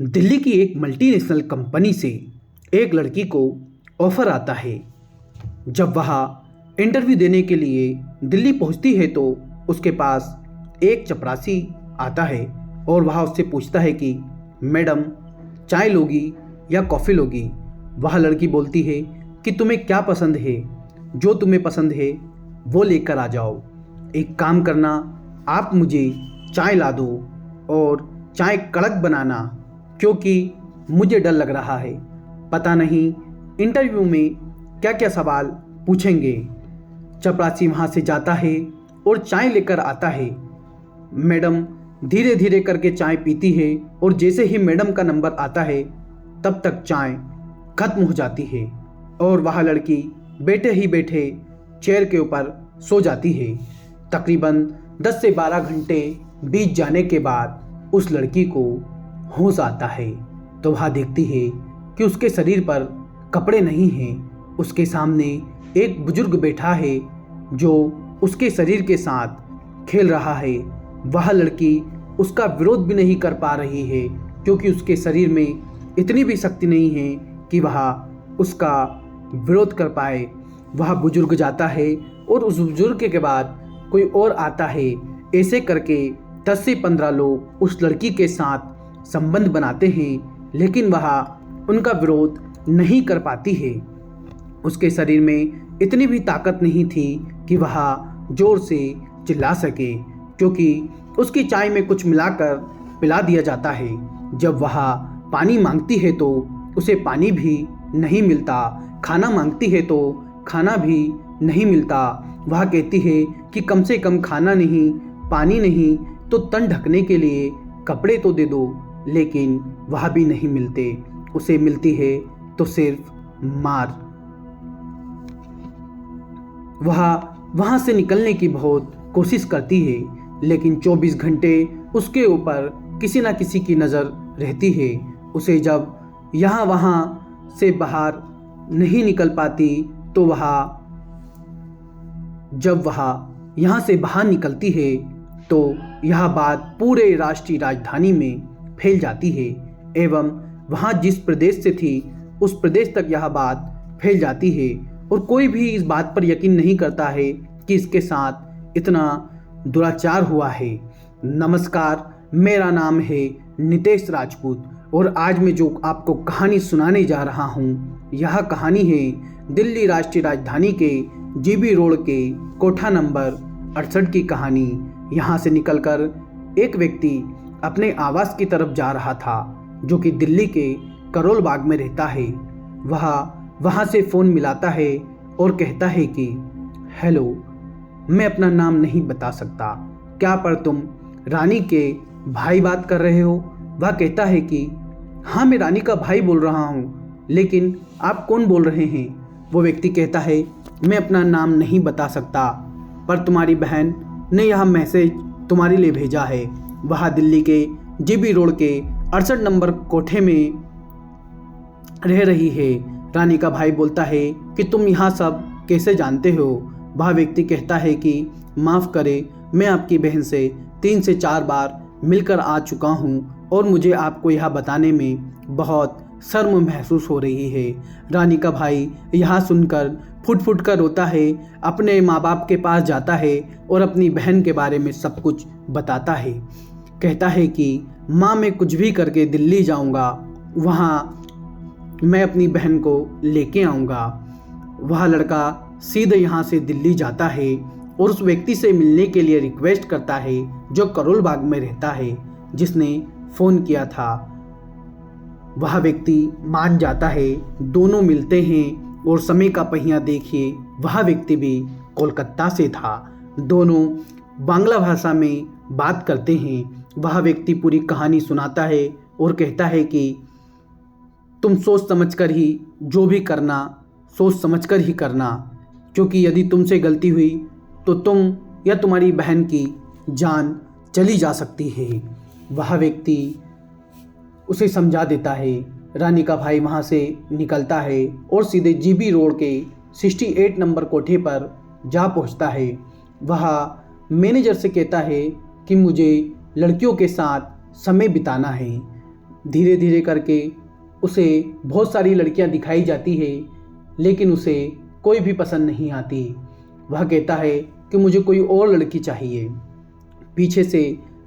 दिल्ली की एक multinational company से एक लड़की को ऑफर आता है। जब वह इंटरव्यू देने के लिए दिल्ली पहुंचती है तो उसके पास एक चपरासी आता है और वह उससे पूछता है कि मैडम चाय लोगी या कॉफ़ी लोगी। वह लड़की बोलती है कि तुम्हें क्या पसंद है, जो तुम्हें पसंद है वो लेकर आ जाओ। एक काम करना, आप मुझे चाय ला दो और चाय कड़क बनाना, क्योंकि मुझे डर लग रहा है। पता नहीं इंटरव्यू में क्या क्या सवाल पूछेंगे। चपरासी वहाँ से जाता है और चाय लेकर आता है। मैडम धीरे धीरे करके चाय पीती है और जैसे ही मैडम का नंबर आता है तब तक चाय खत्म हो जाती है और वह लड़की बैठे ही बैठे चेयर के ऊपर सो जाती है। तकरीबन 10 से 12 घंटे बीत जाने के बाद उस लड़की को होश आता है तो वह देखती है कि उसके शरीर पर कपड़े नहीं हैं। उसके सामने एक बुजुर्ग बैठा है जो उसके शरीर के साथ खेल रहा है। वह लड़की उसका विरोध भी नहीं कर पा रही है क्योंकि उसके शरीर में इतनी भी शक्ति नहीं है कि वह उसका विरोध कर पाए। वह बुजुर्ग जाता है और उस बुजुर्ग के बाद कोई और आता है। ऐसे करके 10 से 15 लोग उस लड़की के साथ संबंध बनाते हैं, लेकिन वह उनका विरोध नहीं कर पाती है। उसके शरीर में इतनी भी ताकत नहीं थी कि वह जोर से चिल्ला सके, क्योंकि उसकी चाय में कुछ मिलाकर पिला दिया जाता है। जब वह पानी मांगती है तो उसे पानी भी नहीं मिलता, खाना मांगती है तो खाना भी नहीं मिलता। वह कहती है कि कम से कम खाना नहीं, पानी नहीं तो तन ढकने के लिए कपड़े तो दे दो, लेकिन वह भी नहीं मिलते। उसे मिलती है तो सिर्फ मार। वह वहाँ से निकलने की बहुत कोशिश करती है, लेकिन 24 घंटे उसके ऊपर किसी न किसी की नज़र रहती है। उसे जब यहाँ वहाँ से बाहर नहीं निकल पाती तो जब वह यहाँ से बाहर निकलती है तो यह बात पूरे राष्ट्रीय राजधानी में फैल जाती है एवं वहाँ जिस प्रदेश से थी उस प्रदेश तक यह बात फैल जाती है और कोई भी इस बात पर यकीन नहीं करता है कि इसके साथ इतना दुराचार हुआ है। नमस्कार, मेरा नाम है नितेश राजपूत और आज मैं जो आपको कहानी सुनाने जा रहा हूँ, यह कहानी है दिल्ली राष्ट्रीय राजधानी के जीबी रोड के कोठा नंबर 68 की कहानी। यहाँ से निकलकर एक व्यक्ति अपने आवास की तरफ जा रहा था, जो कि दिल्ली के करोल बाग में रहता है। वह वहाँ से फ़ोन मिलाता है और कहता है कि हेलो, मैं अपना नाम नहीं बता सकता, क्या पर तुम रानी के भाई बात कर रहे हो? वह कहता है कि हाँ, मैं रानी का भाई बोल रहा हूँ, लेकिन आप कौन बोल रहे हैं? वो व्यक्ति कहता है मैं अपना नाम नहीं बता सकता, पर तुम्हारी बहन ने यह मैसेज तुम्हारे लिए भेजा है। वह दिल्ली के जीबी रोड के 68 नंबर कोठे में रह रही है। रानी का भाई बोलता है कि तुम यहाँ सब कैसे जानते हो? वह व्यक्ति कहता है कि माफ़ करें, मैं आपकी बहन से 3 से 4 बार मिलकर आ चुका हूँ और मुझे आपको यह बताने में बहुत शर्म महसूस हो रही है। रानी का भाई यह सुनकर फुट फुट कर रोता है, अपने माँ बाप के पास जाता है और अपनी बहन के बारे में सब कुछ बताता है। कहता है कि माँ, मैं कुछ भी करके दिल्ली जाऊँगा, वहाँ मैं अपनी बहन को लेके आऊँगा। वह लड़का सीधे यहाँ से दिल्ली जाता है और उस व्यक्ति से मिलने के लिए रिक्वेस्ट करता है जो करोल बाग में रहता है, जिसने फ़ोन किया था। वह व्यक्ति मान जाता है, दोनों मिलते हैं और समय का पहिया देखिए, वह व्यक्ति भी कोलकाता से था। दोनों बांग्ला भाषा में बात करते हैं। वह व्यक्ति पूरी कहानी सुनाता है और कहता है कि तुम सोच समझकर ही जो भी करना, सोच समझकर ही करना, क्योंकि यदि तुमसे गलती हुई तो तुम या तुम्हारी बहन की जान चली जा सकती है। वह व्यक्ति उसे समझा देता है। रानी का भाई वहाँ से निकलता है और सीधे जीबी रोड के 68 नंबर कोठे पर जा पहुँचता है। वह मैनेजर से कहता है कि मुझे लड़कियों के साथ समय बिताना है। धीरे धीरे करके उसे बहुत सारी लड़कियां दिखाई जाती है, लेकिन उसे कोई भी पसंद नहीं आती। वह कहता है कि मुझे कोई और लड़की चाहिए। पीछे से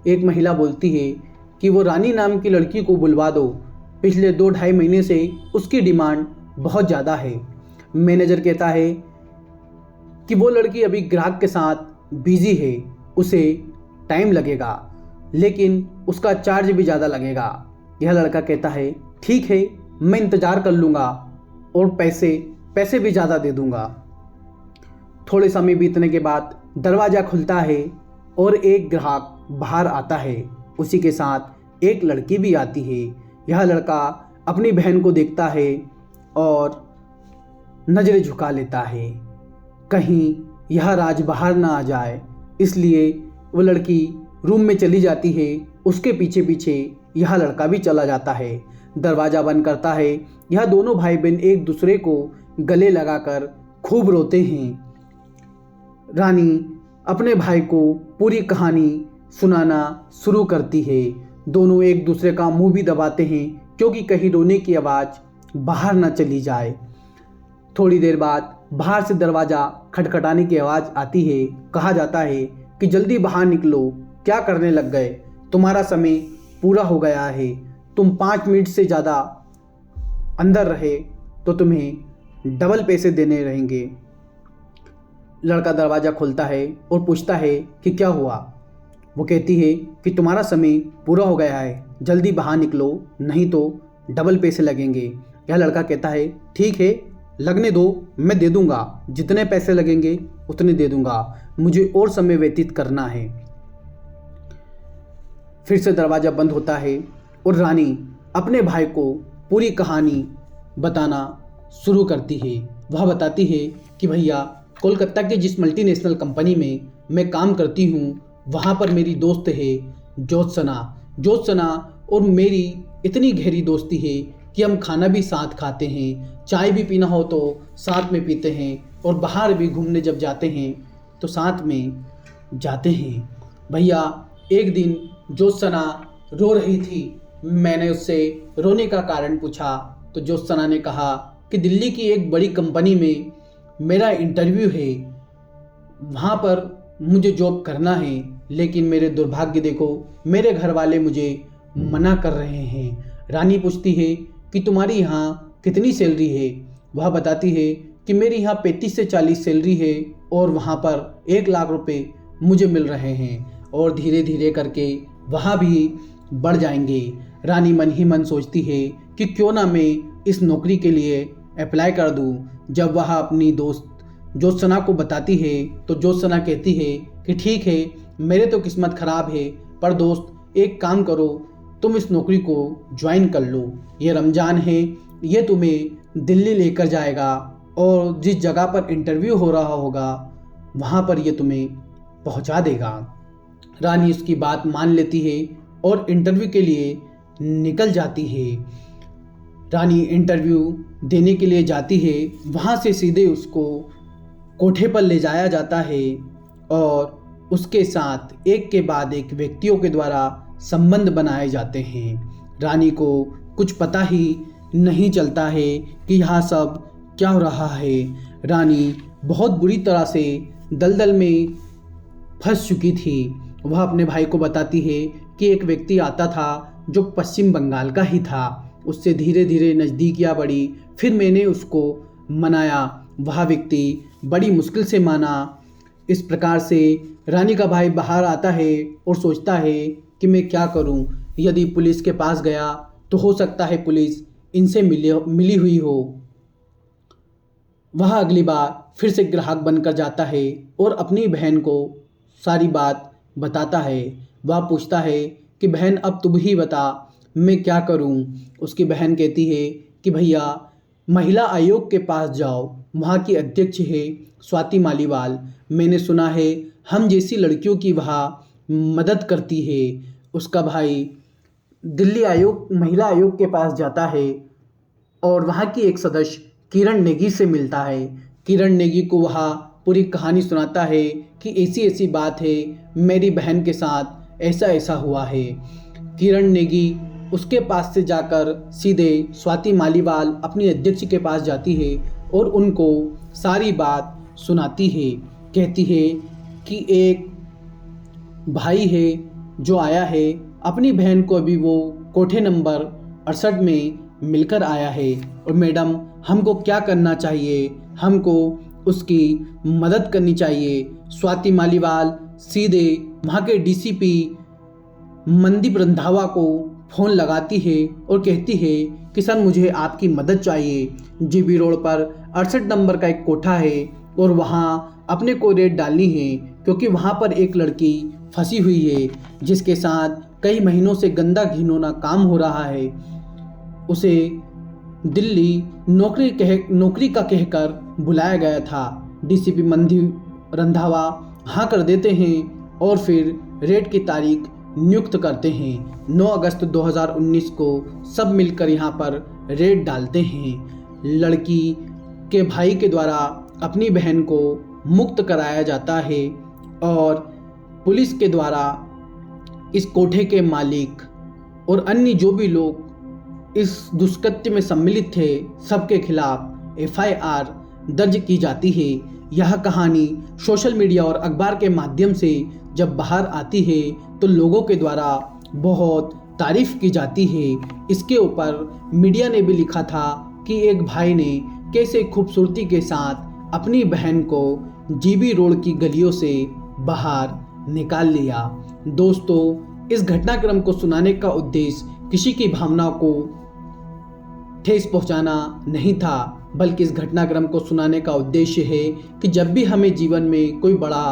एक महिला बोलती है कि वो रानी नाम की लड़की को बुलवा दो, पिछले 2-2.5 महीने से उसकी डिमांड बहुत ज़्यादा है। मैनेजर कहता है कि वो लड़की अभी ग्राहक के साथ बिजी है, उसे टाइम लगेगा, लेकिन उसका चार्ज भी ज़्यादा लगेगा। यह लड़का कहता है ठीक है, मैं इंतज़ार कर लूँगा और पैसे भी ज़्यादा दे दूँगा। थोड़े समय बीतने के बाद दरवाज़ा खुलता है और एक ग्राहक बाहर आता है। उसी के साथ एक लड़की भी आती है। यह लड़का अपनी बहन को देखता है और नज़रें झुका लेता है, कहीं यह राज बाहर ना आ जाए, इसलिए वो लड़की रूम में चली जाती है। उसके पीछे पीछे यह लड़का भी चला जाता है। दरवाज़ा बंद करता है। यह दोनों भाई बहन एक दूसरे को गले लगाकर खूब रोते हैं। रानी अपने भाई को पूरी कहानी सुनाना शुरू करती है। दोनों एक दूसरे का मुंह भी दबाते हैं क्योंकि कहीं रोने की आवाज़ बाहर ना चली जाए। थोड़ी देर बाद बाहर से दरवाज़ा खटखटाने की आवाज़ आती है। कहा जाता है कि जल्दी बाहर निकलो, क्या करने लग गए, तुम्हारा समय पूरा हो गया है, तुम 5 मिनट से ज़्यादा अंदर रहे तो तुम्हें डबल पैसे देने रहेंगे। लड़का दरवाज़ा खोलता है और पूछता है कि क्या हुआ। वो कहती है कि तुम्हारा समय पूरा हो गया है, जल्दी बाहर निकलो, नहीं तो डबल पैसे लगेंगे। यह लड़का कहता है ठीक है, लगने दो, मैं दे दूंगा, जितने पैसे लगेंगे उतने दे दूंगा, मुझे और समय व्यतीत करना है। फिर से दरवाज़ा बंद होता है और रानी अपने भाई को पूरी कहानी बताना शुरू करती है। वह बताती है कि भैया, कोलकाता के जिस मल्टीनेशनल कंपनी में मैं काम करती हूँ, वहाँ पर मेरी दोस्त है ज्योत्सना और मेरी इतनी गहरी दोस्ती है कि हम खाना भी साथ खाते हैं, चाय भी पीना हो तो साथ में पीते हैं, और बाहर भी घूमने जब जाते हैं तो साथ में जाते हैं। भैया, एक दिन ज्योत्सना रो रही थी। मैंने उससे रोने का कारण पूछा तो ज्योत्सना ने कहा कि दिल्ली की एक बड़ी कंपनी में मेरा इंटरव्यू है, वहाँ पर मुझे जॉब करना है, लेकिन मेरे दुर्भाग्य देखो, मेरे घर वाले मुझे मना कर रहे हैं। रानी पूछती है कि तुम्हारी यहाँ कितनी सैलरी है। वह बताती है कि मेरी यहाँ 35 से 40 सैलरी है और वहाँ पर 1 लाख रुपए मुझे मिल रहे हैं, और धीरे धीरे करके वहाँ भी बढ़ जाएंगे। रानी मन ही मन सोचती है कि क्यों ना मैं इस नौकरी के लिए अप्लाई कर दूँ। जब वह अपनी दोस्त ज्योत्सना को बताती है तो ज्योत्सना कहती है कि ठीक है, मेरे तो किस्मत ख़राब है, पर दोस्त एक काम करो, तुम इस नौकरी को ज्वाइन कर लो। ये रमज़ान है, ये तुम्हें दिल्ली लेकर जाएगा और जिस जगह पर इंटरव्यू हो रहा होगा वहाँ पर ये तुम्हें पहुँचा देगा। रानी उसकी बात मान लेती है और इंटरव्यू के लिए निकल जाती है। रानी इंटरव्यू देने के लिए जाती है। वहाँ से सीधे उसको कोठे पर ले जाया जाता है और उसके साथ एक के बाद एक व्यक्तियों के द्वारा संबंध बनाए जाते हैं। रानी को कुछ पता ही नहीं चलता है कि यहाँ सब क्या हो रहा है। रानी बहुत बुरी तरह से दलदल में फंस चुकी थी। वह अपने भाई को बताती है कि एक व्यक्ति आता था जो पश्चिम बंगाल का ही था, उससे धीरे धीरे नज़दीकियाँ बढ़ी, फिर मैंने उसको मनाया, वह व्यक्ति बड़ी मुश्किल से माना। इस प्रकार से रानी का भाई बाहर आता है और सोचता है कि मैं क्या करूं, यदि पुलिस के पास गया तो हो सकता है पुलिस इनसे मिली हुई हो। वह अगली बार फिर से ग्राहक बनकर जाता है और अपनी बहन को सारी बात बताता है। वह पूछता है कि बहन, अब तुम ही बता, मैं क्या करूं। उसकी बहन कहती है कि भैया, महिला आयोग के पास जाओ, वहाँ की अध्यक्ष है स्वाति मालीवाल, मैंने सुना है हम जैसी लड़कियों की वहाँ मदद करती है। उसका भाई दिल्ली महिला आयोग के पास जाता है और वहाँ की एक सदस्य किरण नेगी से मिलता है। किरण नेगी को वह पूरी कहानी सुनाता है कि ऐसी ऐसी बात है, मेरी बहन के साथ ऐसा ऐसा हुआ है। किरण नेगी उसके पास से जाकर सीधे स्वाति मालीवाल अपनी अध्यक्ष के पास जाती है और उनको सारी बात सुनाती है। कहती है कि एक भाई है जो आया है, अपनी बहन को अभी वो कोठे नंबर 68 में मिलकर आया है और मैडम हमको क्या करना चाहिए, हमको उसकी मदद करनी चाहिए। स्वाति मालीवाल सीधे वहाँ के डीसीपी मनदीप रंधावा को फ़ोन लगाती है और कहती है कि सर मुझे आपकी मदद चाहिए। जीबी रोड पर 68 नंबर का एक कोठा है और वहाँ अपने को रेड डालनी है क्योंकि वहाँ पर एक लड़की फंसी हुई है जिसके साथ कई महीनों से गंदा घिनौना काम हो रहा है। उसे दिल्ली नौकरी का कहकर बुलाया गया था। डीसीपी मनदीप रंधावा हाँ कर देते हैं और फिर रेड की तारीख नियुक्त करते हैं। 9 अगस्त 2019 को सब मिलकर यहाँ पर रेड डालते हैं। लड़की के भाई के द्वारा अपनी बहन को मुक्त कराया जाता है और पुलिस के द्वारा इस कोठे के मालिक और अन्य जो भी लोग इस दुष्कृत्य में सम्मिलित थे सबके खिलाफ FIR दर्ज की जाती है। यह कहानी सोशल मीडिया और अखबार के माध्यम से जब बाहर आती है तो लोगों के द्वारा बहुत तारीफ की जाती है। इसके ऊपर मीडिया ने भी लिखा था कि एक भाई ने कैसे खूबसूरती के साथ अपनी बहन को जीबी रोड की गलियों से बाहर निकाल लिया। दोस्तों, इस घटनाक्रम को सुनाने का उद्देश्य किसी की भावनाओं को ठेस पहुंचाना नहीं था, बल्कि इस घटनाक्रम को सुनाने का उद्देश्य है कि जब भी हमें जीवन में कोई बड़ा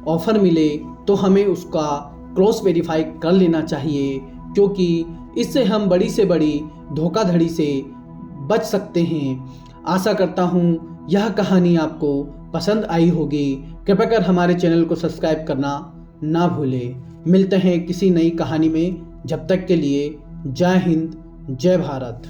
ऑफर मिले तो हमें उसका क्रॉस वेरीफाई कर लेना चाहिए, क्योंकि इससे हम बड़ी से बड़ी धोखाधड़ी से बच सकते हैं। आशा करता हूँ यह कहानी आपको पसंद आई होगी। कृपया कर हमारे चैनल को सब्सक्राइब करना ना भूलें। मिलते हैं किसी नई कहानी में। जब तक के लिए जय हिंद, जय भारत।